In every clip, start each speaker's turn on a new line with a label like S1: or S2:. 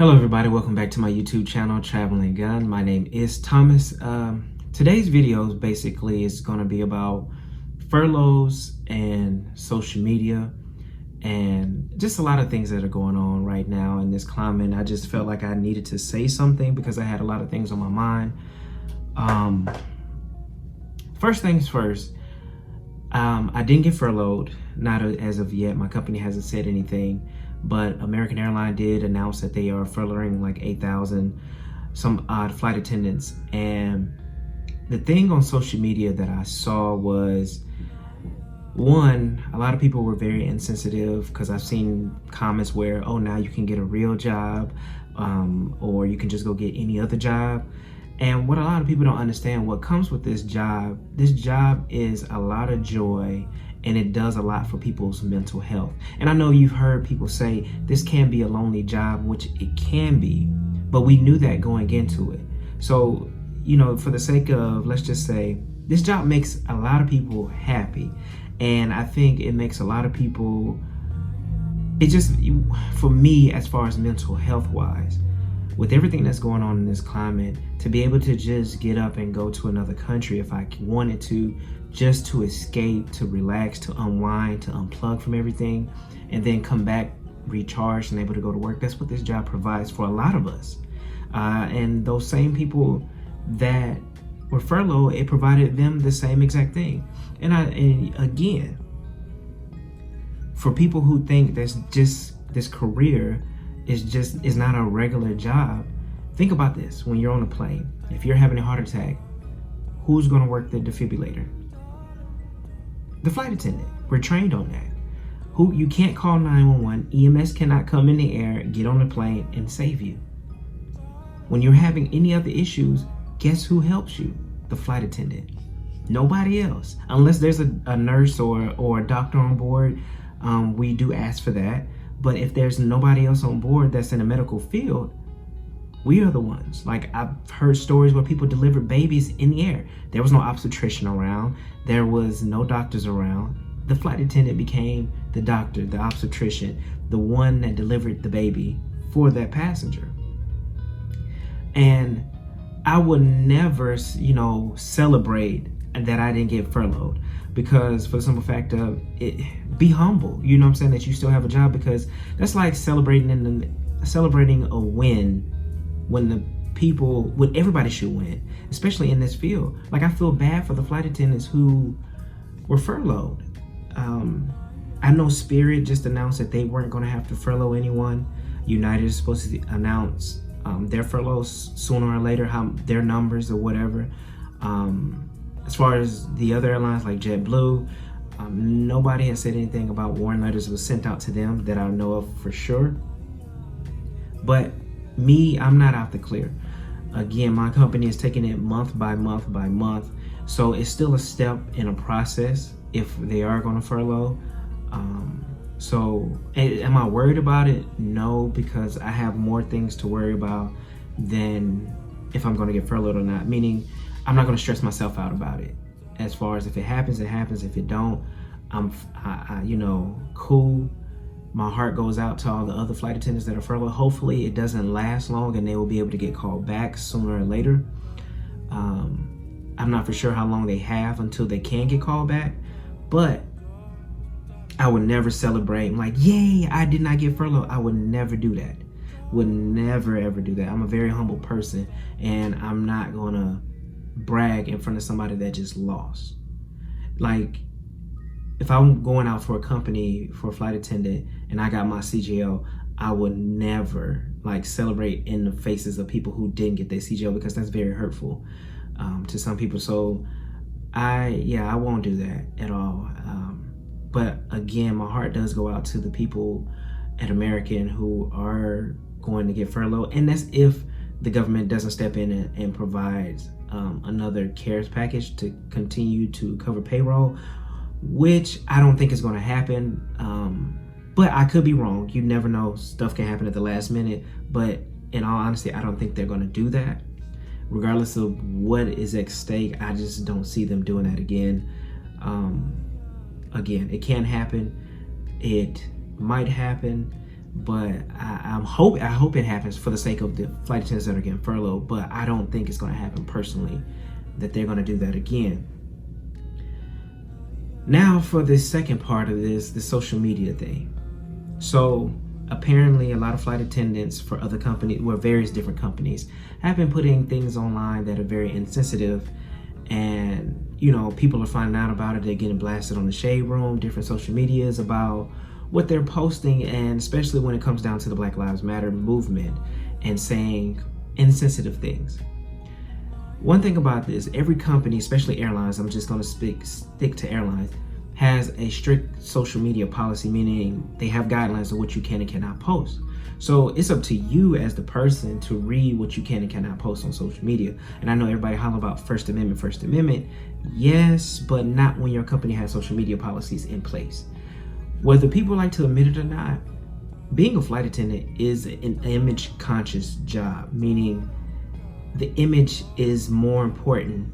S1: Hello everybody, welcome back to my YouTube channel, Traveling Gun. My name is Thomas. Today's video basically is going to be about furloughs and social media and just a lot of things that are going on right now in this climate. I just felt like I needed to say something because I had a lot of things on my mind. First things first, I didn't get furloughed, not as of yet. My company hasn't said anything. But American Airlines did announce that they are furloughing like 8,000 some odd flight attendants. And the thing on social media that I saw was, one, a lot of people were very insensitive because I've seen comments where, oh, now you can get a real job, or you can just go get any other job. And what a lot of people don't understand, what comes with this job is a lot of joy, and it does a lot for people's mental health. And I know you've heard people say this can be a lonely job, which it can be, but we knew that going into it. So, you know, for the sake of, let's just say, this job makes a lot of people happy. And I think it makes a lot of people, it just, for me, as far as mental health wise, with everything that's going on in this climate, to be able to just get up and go to another country if I wanted to, just to escape, to relax, to unwind, to unplug from everything, and then come back recharged and able to go to work. That's what this job provides for a lot of us. And those same people that were furloughed, it provided them the same exact thing. And again, for people who think that's just this career is not a regular job, think about this. When you're on a plane, if you're having a heart attack, who's going to work the defibrillator? The flight attendant. We're trained on that. You can't call 911. EMS cannot come in the air, get on the plane, and save you. When you're having any other issues, guess who helps you? The flight attendant. Nobody else. Unless there's a nurse or a doctor on board, we do ask for that. But if there's nobody else on board that's in a medical field, we are the ones. Like, I've heard stories where people delivered babies in the air. There was no obstetrician around. There was no doctors around. The flight attendant became the doctor, the obstetrician, the one that delivered the baby for that passenger. And I would never, celebrate that I didn't get furloughed, because for the simple fact of it, be humble. You know what I'm saying? That you still have a job, because that's like celebrating a win when everybody should win, especially in this field. Like, I feel bad for the flight attendants who were furloughed. I know Spirit just announced that they weren't going to have to furlough anyone. United is supposed to announce their furloughs sooner or later, how their numbers or whatever. As far as the other airlines like JetBlue, nobody has said anything about warning letters was sent out to them that I know of for sure. But me, I'm not out the clear. Again, my company is taking it month by month by month. So it's still a step in a process if they are going to furlough. So am I worried about it? No, because I have more things to worry about than if I'm going to get furloughed or not. Meaning, I'm not going to stress myself out about it. As far as if it happens, it happens. If it don't, I'm cool. My heart goes out to all the other flight attendants that are furloughed. Hopefully it doesn't last long and they will be able to get called back sooner or later. I'm not for sure how long they have until they can get called back, but I would never celebrate like, yay, I did not get furloughed. I would never do that. Would never ever do that. I'm a very humble person, and I'm not gonna brag in front of somebody that just lost. Like, if I'm going out for a company for a flight attendant and I got my CGL, I would never like celebrate in the faces of people who didn't get their CGL, because that's very hurtful to some people. So I won't do that at all. But again, my heart does go out to the people at American who are going to get furloughed, and that's if the government doesn't step in and provides another CARES package to continue to cover payroll, which I don't think is going to happen. But I could be wrong. You never know. Stuff can happen at the last minute. But in all honesty, I don't think they're going to do that. Regardless of what is at stake, I just don't see them doing that again. Again, it can happen. It might happen. but I hope it happens for the sake of the flight attendants that are getting furloughed, but I don't think it's going to happen personally, that they're going to do that again. Now for the second part of this, the social media thing. So apparently a lot of flight attendants for other companies, well, various different companies, have been putting things online that are very insensitive, and people are finding out about it. They're getting blasted on the Shade Room, different social medias about what they're posting, and especially when it comes down to the Black Lives Matter movement and saying insensitive things. One thing about this, every company, especially airlines, I'm just going to stick to airlines, has a strict social media policy, meaning they have guidelines of what you can and cannot post. So it's up to you as the person to read what you can and cannot post on social media. And I know everybody holler about First Amendment. Yes, but not when your company has social media policies in place. Whether people like to admit it or not, being a flight attendant is an image conscious job, meaning the image is more important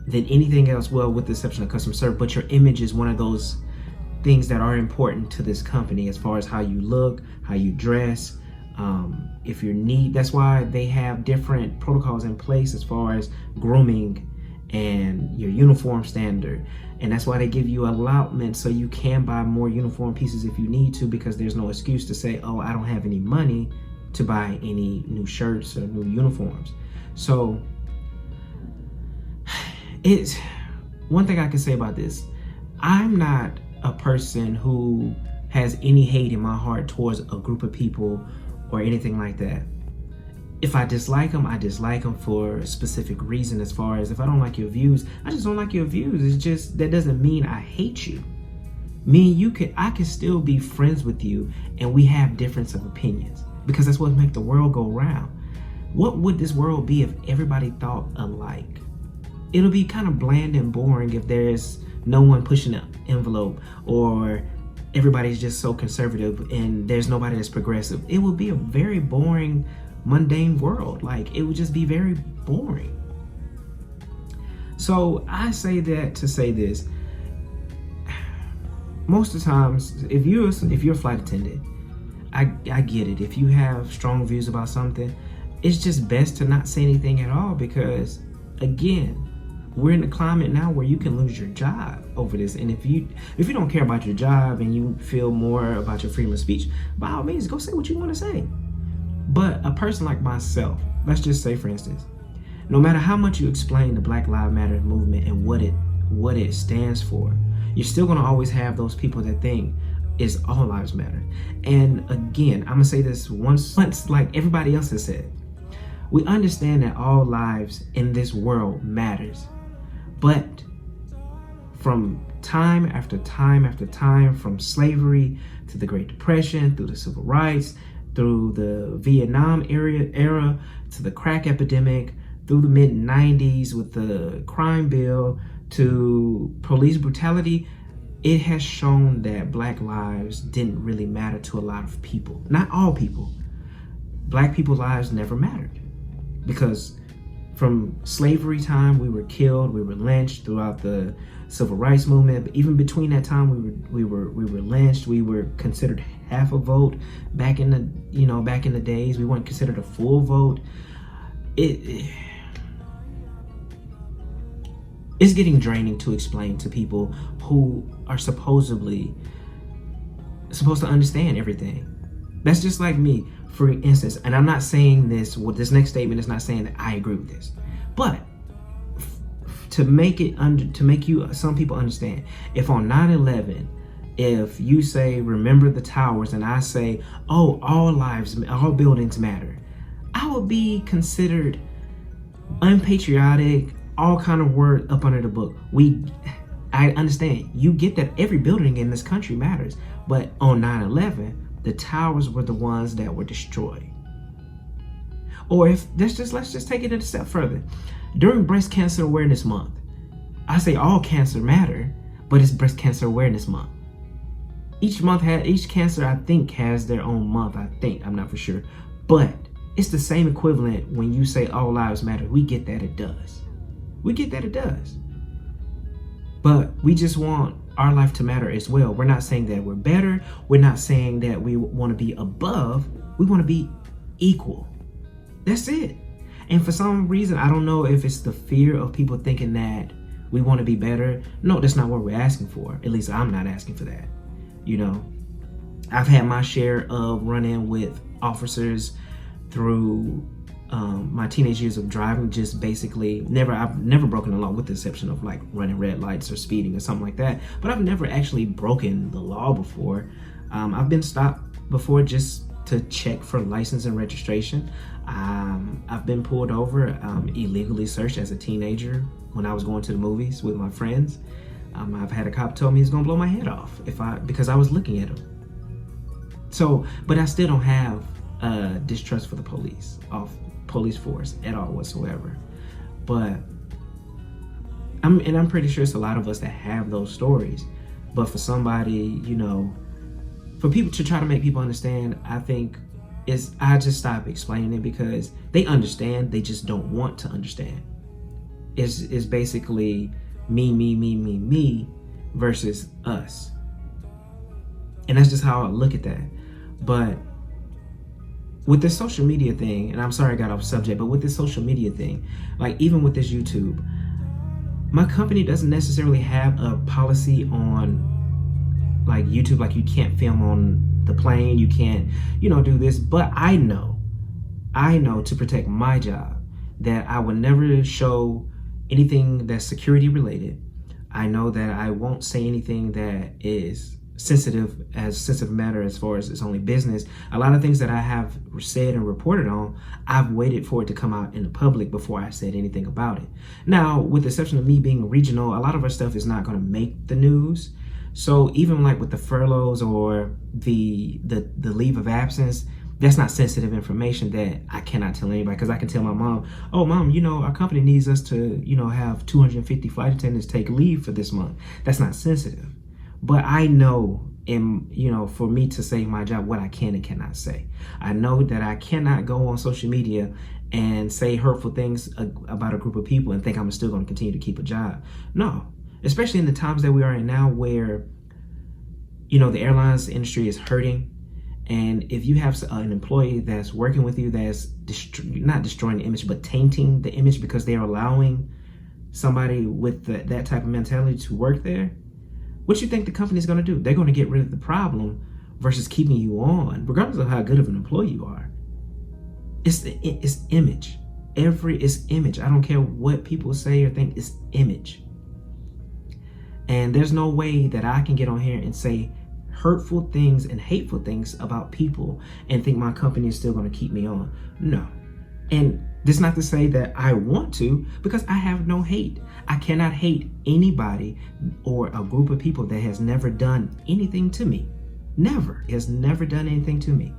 S1: than anything else, well, with the exception of customer service, but your image is one of those things that are important to this company as far as how you look, how you dress, if you're neat. That's why they have different protocols in place as far as grooming and your uniform standard. And that's why they give you allotment so you can buy more uniform pieces if you need to, because there's no excuse to say, oh, I don't have any money to buy any new shirts or new uniforms. So it's one thing I can say about this. I'm not a person who has any hate in my heart towards a group of people or anything like that. If I dislike them, I dislike them for a specific reason. As far as if I don't like your views, I just don't like your views. It's just, that doesn't mean I hate you. Me and you I can still be friends with you, and we have difference of opinions, because that's what makes the world go round. What would this world be if everybody thought alike? It'll be kind of bland and boring if there's no one pushing the envelope, or everybody's just so conservative and there's nobody that's progressive. It would be a very boring, mundane world. Like, it would just be very boring. So I say that to say this. Most of the times, if you're a flight attendant, I get it. If you have strong views about something, it's just best to not say anything at all, because again, we're in a climate now where you can lose your job over this. And if you don't care about your job and you feel more about your freedom of speech, by all means, go say what you want to say. But a person like myself, let's just say, for instance, no matter how much you explain the Black Lives Matter movement and what it stands for, you're still going to always have those people that think it's all lives matter. And again, I'm going to say this once like everybody else has said. We understand that all lives in this world matters. But from time after time after time, from slavery to the Great Depression, through the Civil Rights, through the Vietnam era, to the crack epidemic, through the mid-90s with the crime bill, to police brutality, it has shown that Black lives didn't really matter to a lot of people. Not all people. Black people's lives never mattered, because from slavery time, we were killed, we were lynched throughout the Civil Rights movement. But even between that time, we were lynched. We were considered half a vote back in the days. We weren't considered a full vote. It's getting draining to explain to people who are supposed to understand everything. That's just like me, for instance, and I'm not saying this, with this next statement is not saying that I agree with this, but to make some people understand, if on 9/11, if you say, remember the towers, and I say, oh, all buildings matter, I would be considered unpatriotic, all kind of word up under the book. I understand, you get that every building in this country matters, but on 9/11, the towers were the ones that were destroyed. Or if let's just take it a step further. During Breast Cancer Awareness Month, I say all cancer matter, but it's Breast Cancer Awareness Month. Each cancer, I think, has their own month. I'm not for sure, but it's the same equivalent when you say all lives matter. We get that it does. But we just want our life to matter as well. We're not saying that we're better. We're not saying that we want to be above. We want to be equal. That's it. And for some reason, I don't know if it's the fear of people thinking that we want to be better. No, that's not what we're asking for. At least I'm not asking for that. You know, I've had my share of run-in with officers through my teenage years of driving. Just basically I've never broken the law, with the exception of like running red lights or speeding or something like that. But I've never actually broken the law before. I've been stopped before just to check for license and registration. I've been pulled over, illegally searched as a teenager when I was going to the movies with my friends. I've had a cop tell me he's gonna blow my head off because I was looking at him. So, but I still don't have distrust for the police force at all whatsoever. But I'm pretty sure it's a lot of us that have those stories. But for somebody, you know, for people to try to make people understand, I think I just stop explaining it because they understand, they just don't want to understand. It's basically me versus us. And that's just how I look at that. But with this social media thing, and I'm sorry I got off subject, but with this social media thing, like even with this YouTube, my company doesn't necessarily have a policy on like YouTube, like you can't film on the plane, you can't, you know, do this. But I know to protect my job that I would never show anything that's security related. I know that I won't say anything that is sensitive matter as far as it's only business. A lot of things that I have said and reported on, I've waited for it to come out in the public before I said anything about it. Now, with the exception of me being regional, a lot of our stuff is not going to make the news. So even like with the furloughs or the leave of absence, that's not sensitive information that I cannot tell anybody, because I can tell my mom, oh mom, you know, our company needs us to, you know, have 250 flight attendants take leave for this month. That's not sensitive. But I know, you know, for me to save my job, what I can and cannot say. I know that I cannot go on social media and say hurtful things about a group of people and think I'm still going to continue to keep a job. No, especially in the times that we are in now where, you know, the airlines industry is hurting. And if you have an employee that's working with you that's not destroying the image, but tainting the image because they're allowing somebody with that type of mentality to work there, what you think the company's going to do? They're going to get rid of the problem versus keeping you on, regardless of how good of an employee you are. It's image. It's image. I don't care what people say or think. It's image. And there's no way that I can get on here and say hurtful things and hateful things about people and think my company is still going to keep me on. No. And this is not to say that I want to, because I have no hate. I cannot hate anybody or a group of people that has never done anything to me. Never. Has never done anything to me.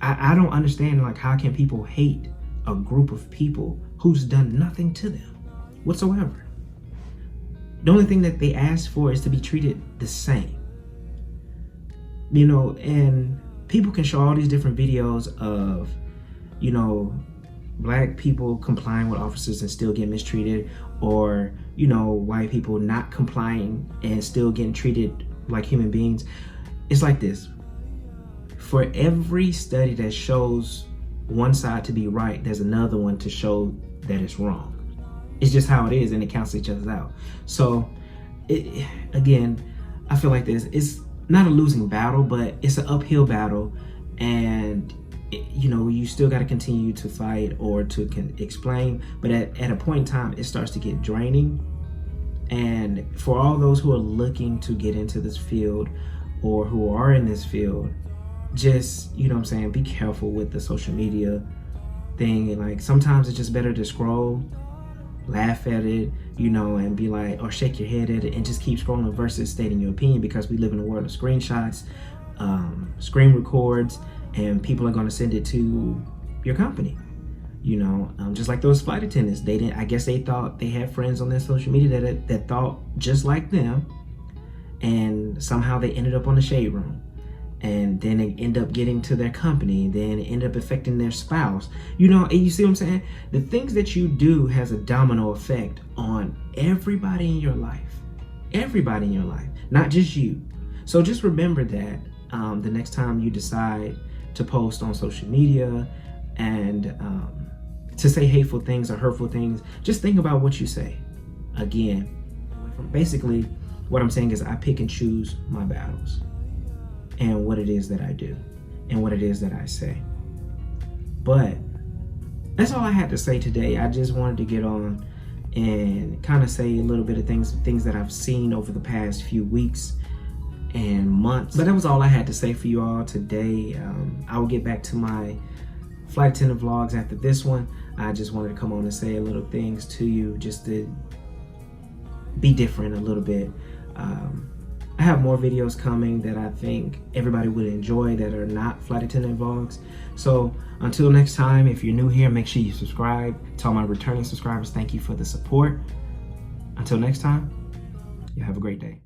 S1: I don't understand, like, how can people hate a group of people who's done nothing to them whatsoever? The only thing that they ask for is to be treated the same. You know, and people can show all these different videos of, you know, black people complying with officers and still get mistreated, or, you know, white people not complying and still getting treated like human beings. It's like this. For every study that shows one side to be right, there's another one to show that it's wrong. It's just how it is, and it cancels each other out. So, again, I feel like this. It's not a losing battle, but it's an uphill battle, and you know, you still got to continue to fight or to explain. But at a point in time, it starts to get draining. And for all those who are looking to get into this field or who are in this field, just, you know what I'm saying, be careful with the social media thing. And like, sometimes it's just better to scroll, laugh at it, you know, and be like, or shake your head at it and just keep scrolling versus stating your opinion, because we live in a world of screenshots, screen records, and people are going to send it to your company. You know, just like those flight attendants, I guess they thought they had friends on their social media that thought just like them, and somehow they ended up on the shade room, and then they end up getting to their company, then it ended up affecting their spouse. You know, and you see what I'm saying? The things that you do has a domino effect on everybody in your life. everybody in your life, not just you. So just remember that the next time you decide to post on social media and to say hateful things or hurtful things, just think about what you say. Again, basically what I'm saying is I pick and choose my battles and what it is that I do and what it is that I say. But that's all I had to say today. I just wanted to get on and kind of say a little bit of things that I've seen over the past few weeks and months. But that was all I had to say for you all today. I will get back to my flight attendant vlogs after this one. I just wanted to come on and say a little things to you just to be different a little bit. I have more videos coming that I think everybody would enjoy that are not flight attendant vlogs. So until next time, if you're new here, make sure you subscribe. To all my returning subscribers, thank you for the support. Until next time, you have a great day.